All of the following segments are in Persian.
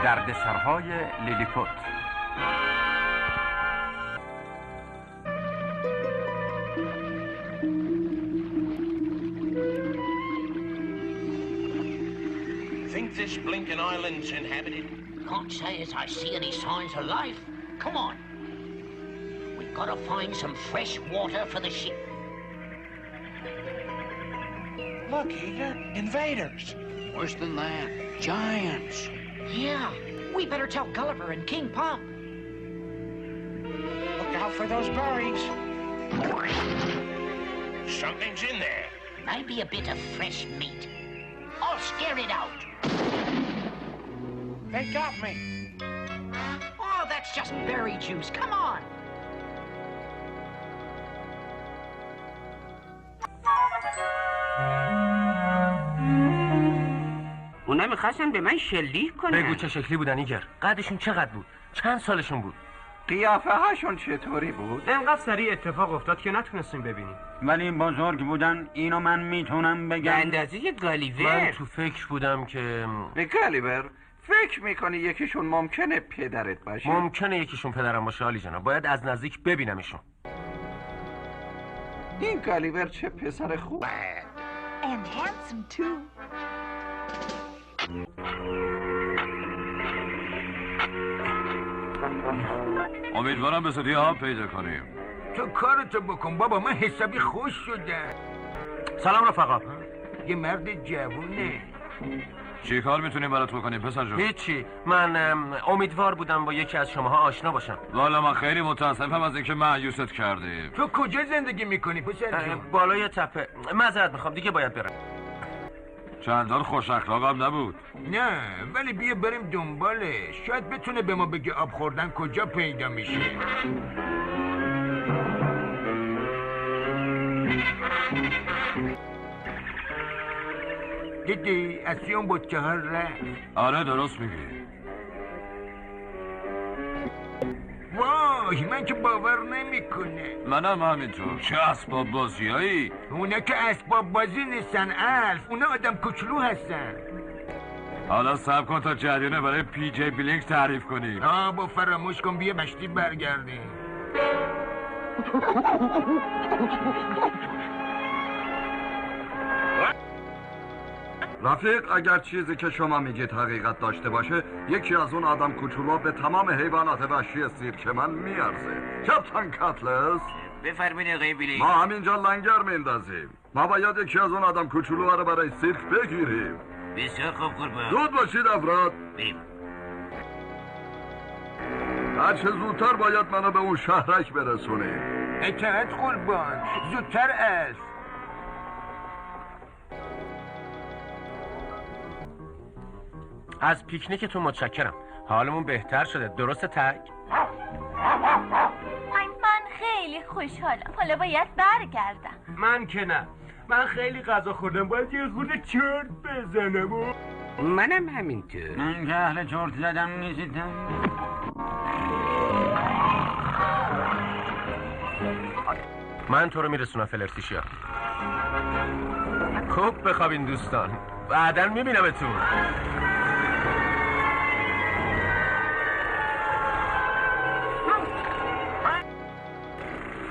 دردسرهای لیلیپوت. Think this blinking island's inhabited? Can't say as I see any signs of life. Come on. We've got to find some fresh water for the ship. Look, Eager, invaders. Worse than that, giants. Yeah, we better tell Gulliver and King Pomp. Look out for those berries. Something's in there. Maybe a bit of fresh meat. I'll scare it out. They got me. Oh, that's just berry juice. Come on. اونا میخواستن به من شلیک کنن. بگو چه شکلی بودن ایگر؟ قدشون چقدر بود؟ چند سالشون بود؟ قیافه هاشون چطوری بود؟ انقدر سریع اتفاق افتاد که نتونستیم ببینیم. ولی بزرگ بودن، اینو من میتونم بگم. به اندازه گالیور. من تو فکر بودم که به گالیور فکر میکنی یکیشون ممکنه پدرت باشه؟ ممکنه یکیشون پدرم باشه عالی جناب. باید از نزدیک ببینمشون. این گالیور چه پسر خوب. And handsome too. امیدوارم به زودی آب پیدا کنیم. تو کارتو بکن بابا، من حسابی خوش شدم. سلام رفقا. یه مرد جوونه. چی کار میتونیم برات بکنیم پسر جون؟ هیچی، من امیدوار بودم با یکی از شماها آشنا باشم. والا من خیلی متاسفم از اینکه مایوست کردیم. تو کجا زندگی میکنی پسر جون؟ بالای تپه. معذرت میخوام دیگه باید برم. چندان خوش اخلاقم نبود. نه ولی بیا بریم دنبالش، شاید بتونه به ما بگه آب خوردن کجا پیدا میشه. دیدی از اون بچه ها رفت. آره درست میگی. وای من که باور نمیکنه. منم همینطور. چه اسباب بازیایی؟ اونا که اسباب بازی نیستن الف، اونا آدم کوچولو هستن. حالا صبر کن تا جریانه برای پی جی بلینک تعریف کنی. با فراموش کن، بیا مشتی برگردیم. رفیق، اگر چیزی که شما میگید حقیقت داشته باشه، یکی از اون آدم کوچولو به تمام حیوانات وحشی سیرک من میارزه. کاپیتان کاتلس، بفرمایید آقای بلینک. ما همینجا لنگر میندازیم. ما باید یکی از اون آدم کوچولوها رو برای سیرک بگیریم. بسیار خوب قربان. زود باشید افراد. بریم. هر چه زودتر باید منو به اون شهرک برسونیم. اطاعت قربان، زودتر از. از پیکنیکتون متشکرم. حالمون بهتر شده. درسته تگ؟ من خیلی خوشحالم. حالا باید برگردم. من که نه. من خیلی غذا خوردم. باید یه خورده چرت بزنم. منم همینطور. من که اهل چرت زدم نیستم. من تو رو میرسونم فلرتیشیا. خوب بخوابین دوستان. بعداً میبینمتون.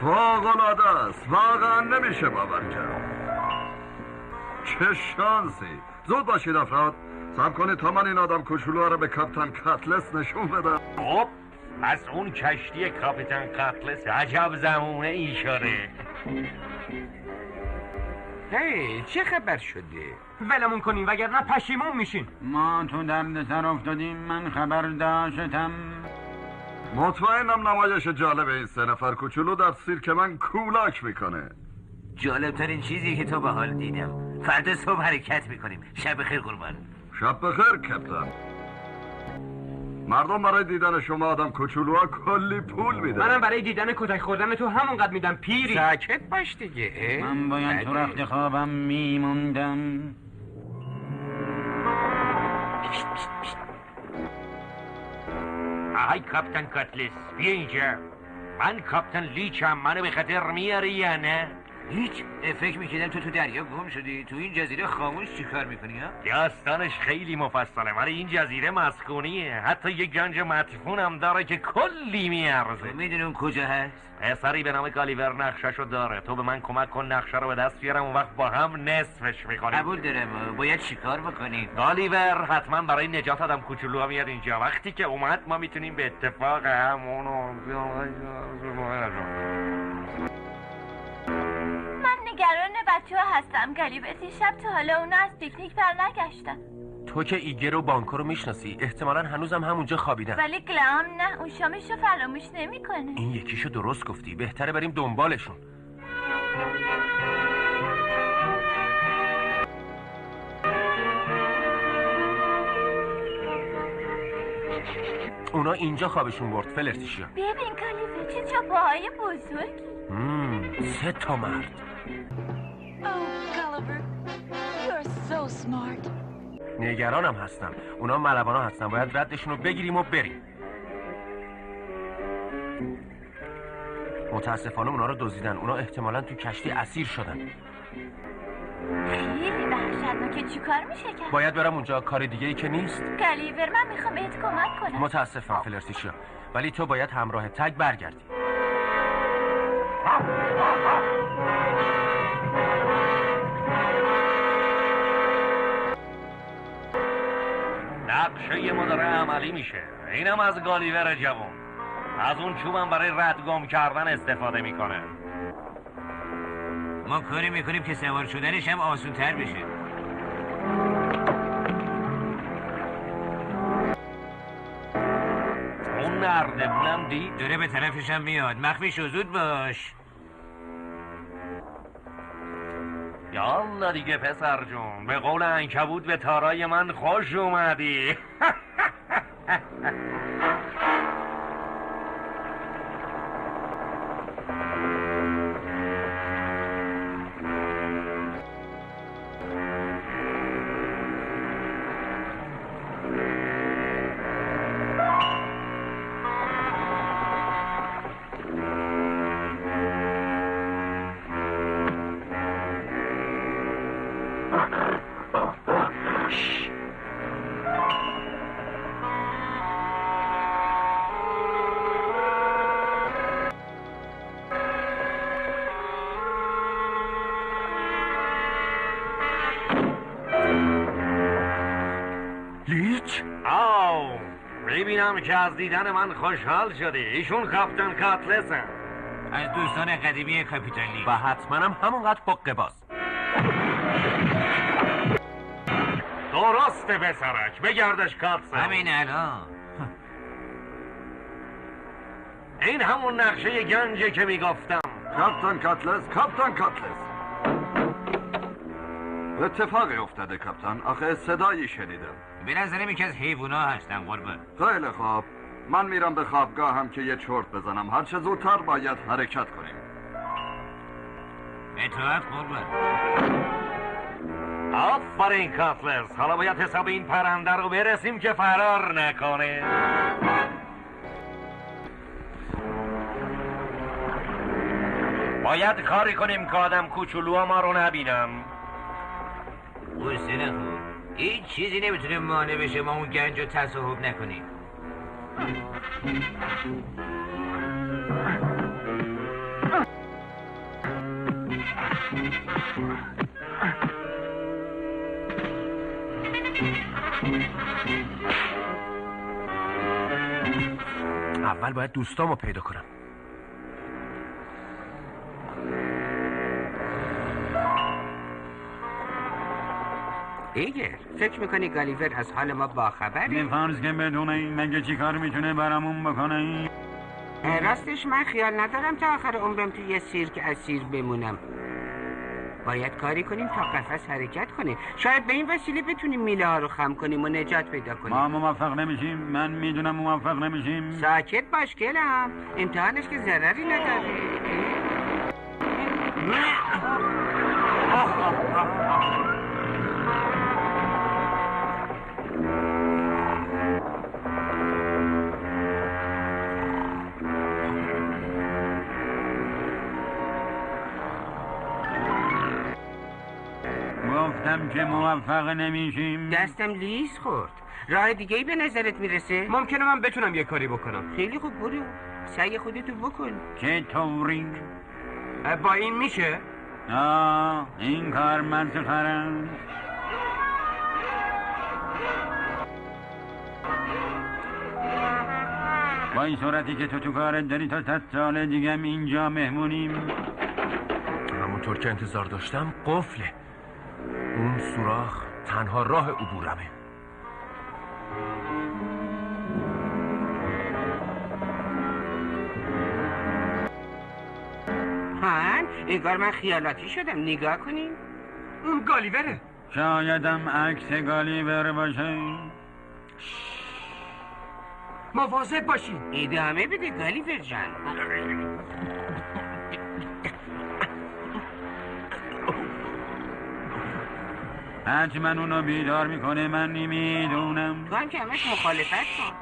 فوق‌العاده است. واقعا نمیشه باور کرد. چه شانسی. زود باشید افراد. صبر کنید تا من این آدم کوچولوها رو به کاپیتان کاتلس نشون بدم. خب از اون کشتی کاپیتان کاتلس عجب زمونه ایشاره. هی چه خبر شده؟ ولمون کنین وگرنه پشیمون میشین. ما تو دردسر افتادیم، من خبر داشتم. مطمئنم نمایش جالب این سه نفر کوچولو در سیرک من کولاک میکنه. جالبترین چیزی که تو به حال دیدم. فردا صبح حرکت میکنیم. شب خیر قربان. شب بخیر کاپیتان. مردم برای دیدن شما آدم کوچولوها کلی پول میدن. منم برای دیدن کتک خوردن تو همونقدر میدم پیری. ساکت باش دیگه. من باید تو رخت خوابم میموندم. آهای کاپیتان کاتلس بیا اینجا. من کاپیتان لیچم. منو به خاطر میاری یا نه؟ هیچ. فکر میکردم تو دریا گم شدی. تو این جزیره خاموش چیکار میکنی ها؟ داستانش خیلی مفصله ولی این جزیره مسکونیه. حتی یک گنج مدفون هم داره که کلی میارزه. میدونم کجا هست؟ پسری به نام گالیور نقشه‌شو داره. تو به من کمک کن نقشه رو به دست بیارم، اون وقت با هم نصفش میکنیم. قبول دارم. باید چیکار بکنیم؟ گالیور حتما برای نجات آدم کوچولو میاد اینجا. وقتی که اومد ما میتونیم به اتفاق همونو نگران بچه ها هستم. گالیور دیشب تا حالا اونا از پیکنیک برنگشتن. تو که ایگر و بانکو رو میشناسی، احتمالاً هنوزم همونجا خوابیدن. ولی گلام نه، اون شامشو فراموش نمیکنه. این یکیشو درست گفتی. بهتره بریم دنبالشون. اونا اینجا خوابشون برد. فلرتیشیا ببین گالیور چه چوپاهای بزرگی. 3 تا مرد. نگرانم هستم. اونا ملوانا هستن. باید ردشون رو بگیریم و بریم. متاسفانه اونا رو دزدیدن. اونا احتمالاً تو کشتی اسیر شدن. خیلی وحشتناکه. چیکار میشه کرد؟ باید برم اونجا. کار دیگه ای که نیست. گالیور من میخوام بهت کمک کنم. متاسفم فلرتیشیا، ولی تو باید همراه تگ برگردی. نقشه ما داره عملی میشه. اینم از گالیور جوان. از اون چوبم برای رد گم کردن استفاده میکنه. ما کاری میکنیم که سوار شدنش هم آسون تر بشه. اون نردبونم دید داره به طرفش هم میاد. مخفی شو، زود باش. یالا دیگه پسر جون، به قول عنکبوت به تارای من خوش اومدی. لیچ؟ ببینم که از دیدن من خوشحال شدی. ایشون کاپیتان کاتلسن، از دوستان قدیمی کاپیتان لیچ. و حتما هم همونقدر حقه باز. درسته پسرک، بگردش کاتلسن. همین الان. این همون نقشه گنجه که میگفتم. کاپیتان کاتلس، کاپیتان کاتلس. اتفاقی افتاده کاپیتان. آخه صدایی شنیدم. به نظرم یکی از حیوونا هستن قربان. خیلی خوب، من میرم به خوابگاه هم که یه چرت بزنم. هر چه زودتر باید حرکت کنیم. اطاعت قربان. آفرین کاتلس. حالا باید حساب این پرنده رو برسیم که فرار نکنه. باید کاری کنیم که آدم کوچولو ما رو نبینم. قصه نخور. هیچ چیزی نمیتونه مانع بشه ما اون گنج رو تصاحب نکنیم. اول باید دوستامو پیدا کنم. ایگر فکر میکنی گالیور از حال ما باخبره؟ فرض که بدون این مگه چی کار میتونه برامون بکنه؟ راستش من خیال ندارم تا آخر عمرم توی یه سیرک اسیر بمونم. باید کاری کنیم تا قفس حرکت کنه. شاید به این وسیله بتونیم میله ها رو خم کنیم و نجات پیدا کنیم. ما موفق نمیشیم. من میدونم موفق نمیشیم. ساکت باش گلم. امتحانش که ضرری نداره. میکنیم که موفق نمیشیم؟ دستم لیز خورد. راه دیگه ای به نظرت میرسه؟ ممکنه من بتونم یه کاری بکنم. خیلی خوب، برو سعی خودتو بکن. چطوری؟ با این میشه؟ این کار مسخرم. با این صورتی که تو کارت داری تا 100 سال دیگه اینجا مهمونیم. همونطور که انتظار داشتم قفله. اون سوراخ تنها راه عبورمه. انگار من خیالاتی شدم. نگاه کنیم. اون گالیوره. شایدم عکس گالیور باشه. مواظب باشین. ادامه بده گالیور جان. حتما اونو بیدار میکنه، من نمیدونم. تو هم که همش مخالفت کن.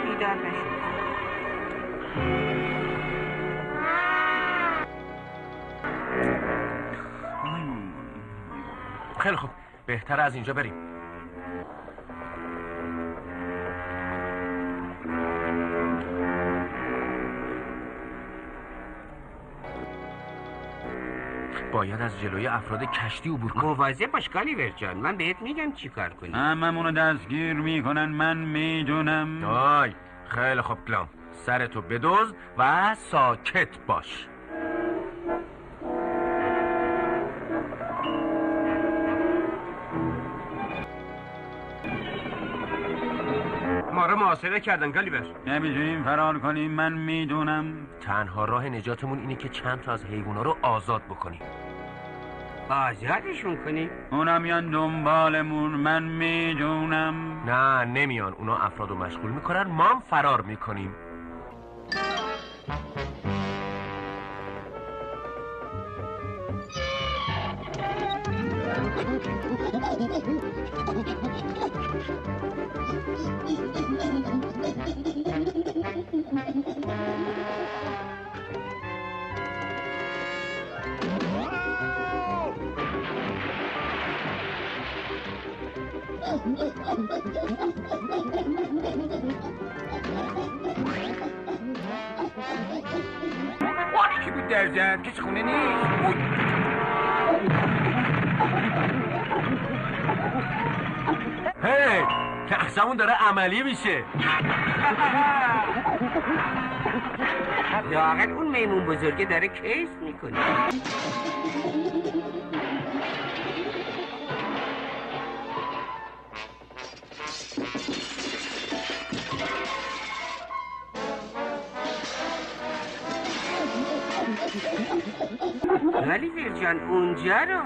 بیدار نشد. خیلی خوب، بهتره از اینجا بریم. باید از جلوی افراد کشتی عبور کنیم. مواظب باش گالیور جان، من بهت میگم چی کار کنی. هممونو دستگیر میکنن، من میدونم. آی خیلی خوب کلام، سرتو بدوز و ساکت باش. ما رو محاصره کردن گالیور. نمیتونیم فرار کنیم، من میدونم. تنها راه نجاتمون اینه که چند تا از حیوونا رو آزاد بکنیم. آزادشون کنی؟ اونا میان دنبالمون، من میدونم. نه نمیان، اونا افرادو مشغول میکنن، ما هم فرار میکنیم. کی بود در زد؟ کسی خونه نیست؟ هی کحسمون داره عملی میشه. لااقل اون میمون بزرگه داره کیس میکنه. گالیور جان اونجا رو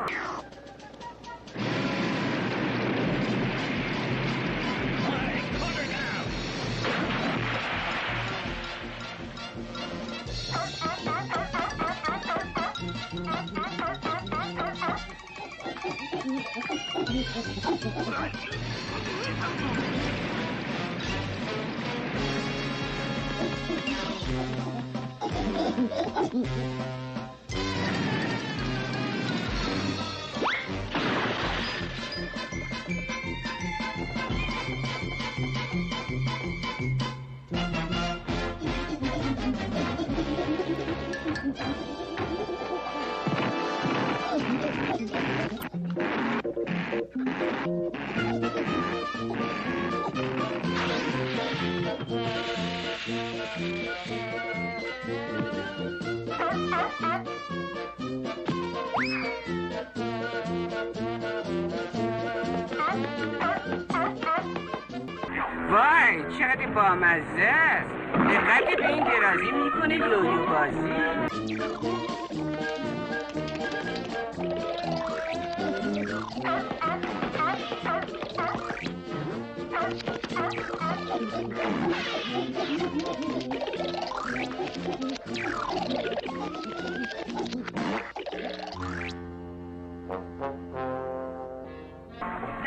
وای چقدر بامزه است. دقت به این درازی میکنه یویو بازی.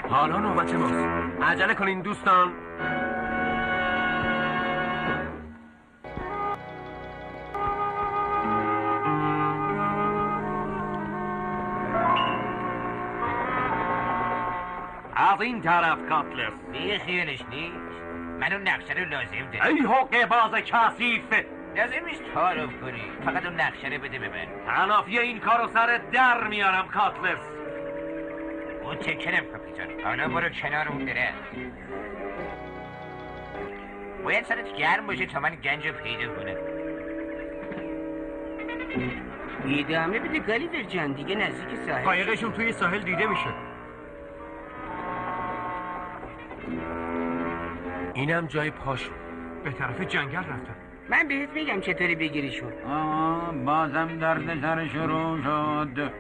حالا نوبت ماست. عجله کنین دوستان. از این طرف کاتلس. دیگه خیالش نیست. من اون نقشه رو لازم دارم. ای حقه باز کثیف. لازم نیست تعارف کنی. فقط اون نقشه رو بده به من. تلافی این کارو سر در میارم کاتلس. متشکرم کاپیتان. حالا برو کنار اون درخت. باید سرت گرم باشه تا من گنج رو پیدا کنم. ادامه بده گالیور جان، دیگه نزدیک ساحل. قایقشون توی ساحل دیده میشه. اینم جای پاشون. به طرف جنگل رفتن. من بهت میگم چطوری بگیریشون. بازم درد سر شروع شد.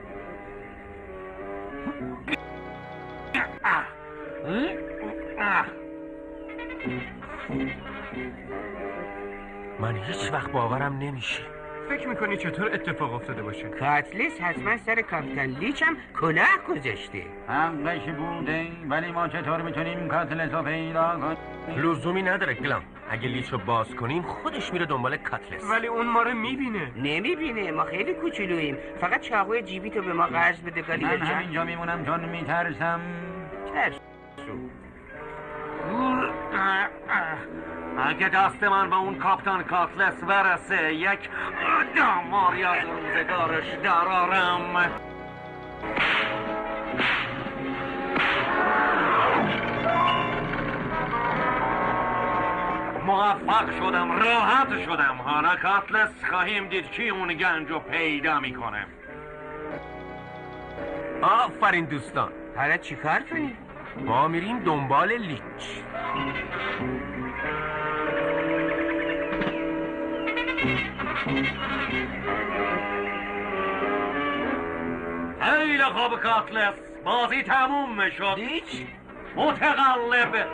من هیچ وقت باورم نمیشه. فکر میکنی چطور اتفاق افتاده باشه؟ کاتلس حتما سر کاپیتان لیچ هم کلاه گذاشته. حقش بوده، ولی ما چطور میتونیم کاتلس رو پیدا کنیم؟ لزومی نداره گلام. اگه لیچ رو باز کنیم خودش میره دنبال کاتلس. ولی اون ما رو میبینه. نمیبینه، ما خیلی کوچولوییم. فقط چاقوی جیبی تو به ما قرض بده گالیور من جان. همینجا میمونم چون میترسم. اگه دست من به اون کاپتان کاتلس برسه یک دماری از روزگارش درارم. موفق شدم، راحت شدم. حالا کاتلس خواهیم دید کی اون گنج رو پیدا میکنه. آفرین دوستان. حالا چی کار کنیم؟ ما میریم دنبال لیچ. خیلی خوب کاتلس، بازی تموم شد. لیچ؟ متقلب.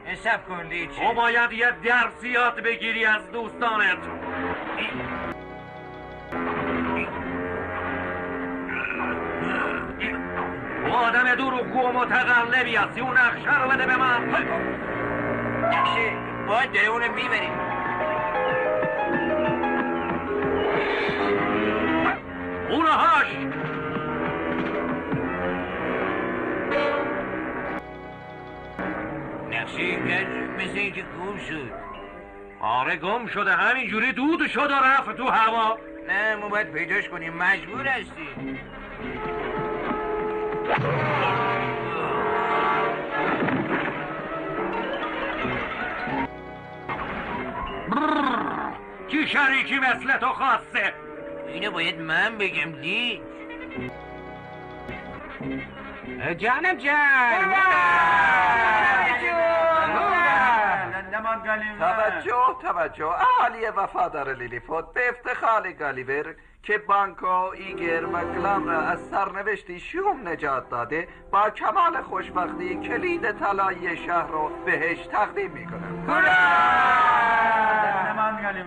حساب کن لیچ. تو باید یه درس یاد بگیری از دوستانت. آدم دروغگو و متقلبی هستی. اون نقشه رو بده به من. نقشه باید داره اونو میبریم. اونهاش نقشه گنج مثل اینکه گم شد. آره گم شده، همینجوری دود شد و رفت تو هوا. نه ما باید پیداش کنیم، مجبور هستیم. کی شریکی مثل تو خواسته؟ اینو باید من بگم لیچ. جانم جان. توجه اهالی وفادار لیلیپوت، به افتخار گالیور که بانکو، ایگر و گلام را از سرنوشتی شوم نجات داده، با کمال خوشبختی کلید طلایی شهر رو بهش تقدیم میکنم.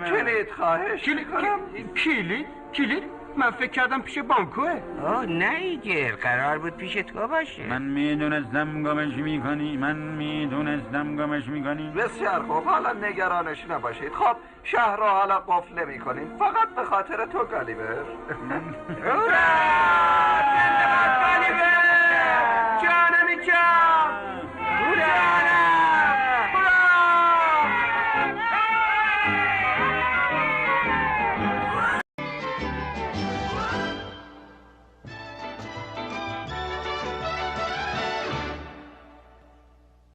کلید خواهش میکنم. کلید؟ من فکر کردم پیش بانکوه. نه ایگر، قرار بود پیش تو باشه. من میدونستم گمش میکنی. بسیار خوب، حالا نگرانش نباشید. خب شهر رو حالا قفل میکنیم، فقط به خاطر تو گالیور.